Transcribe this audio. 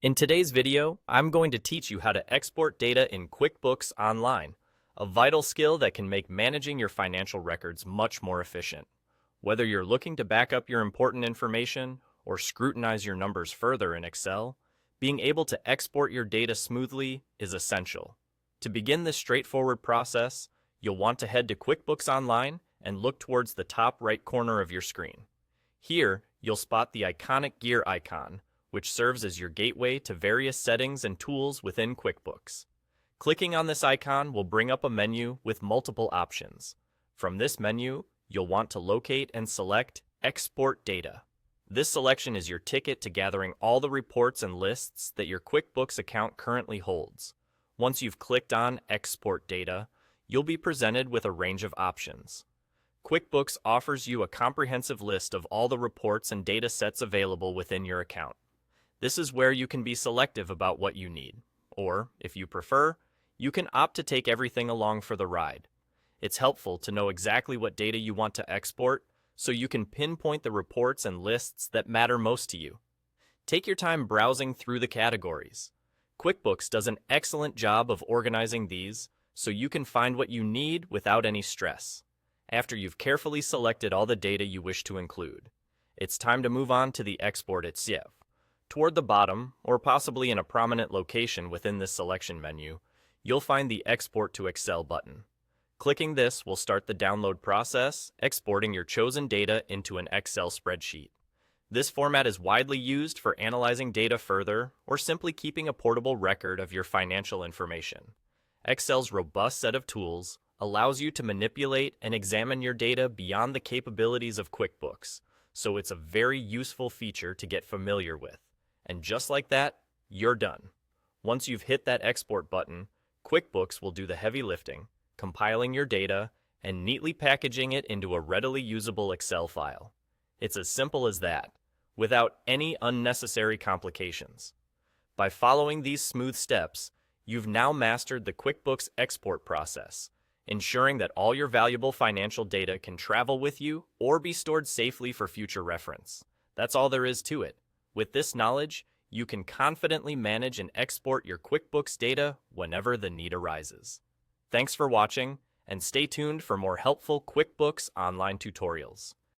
In today's video, I'm going to teach you how to export data in QuickBooks Online, a vital skill that can make managing your financial records much more efficient. Whether you're looking to back up your important information or scrutinize your numbers further in Excel, being able to export your data smoothly is essential. To begin this straightforward process, you'll want to head to QuickBooks Online and look towards the top right corner of your screen. Here, you'll spot the iconic gear icon, which serves as your gateway to various settings and tools within QuickBooks. Clicking on this icon will bring up a menu with multiple options. From this menu, you'll want to locate and select Export Data. This selection is your ticket to gathering all the reports and lists that your QuickBooks account currently holds. Once you've clicked on Export Data, you'll be presented with a range of options. QuickBooks offers you a comprehensive list of all the reports and data sets available within your account. This is where you can be selective about what you need, or, if you prefer, you can opt to take everything along for the ride. It's helpful to know exactly what data you want to export so you can pinpoint the reports and lists that matter most to you. Take your time browsing through the categories. QuickBooks does an excellent job of organizing these so you can find what you need without any stress. After you've carefully selected all the data you wish to include, it's time to move on to the export itself. Toward the bottom, or possibly in a prominent location within this selection menu, you'll find the Export to Excel button. Clicking this will start the download process, exporting your chosen data into an Excel spreadsheet. This format is widely used for analyzing data further or simply keeping a portable record of your financial information. Excel's robust set of tools allows you to manipulate and examine your data beyond the capabilities of QuickBooks, so it's a very useful feature to get familiar with. And just like that, you're done. Once you've hit that export button, QuickBooks will do the heavy lifting, compiling your data and neatly packaging it into a readily usable Excel file. It's as simple as that, without any unnecessary complications. By following these smooth steps, you've now mastered the QuickBooks export process, ensuring that all your valuable financial data can travel with you or be stored safely for future reference. That's all there is to it. With this knowledge, you can confidently manage and export your QuickBooks data whenever the need arises. Thanks for watching, and stay tuned for more helpful QuickBooks Online tutorials.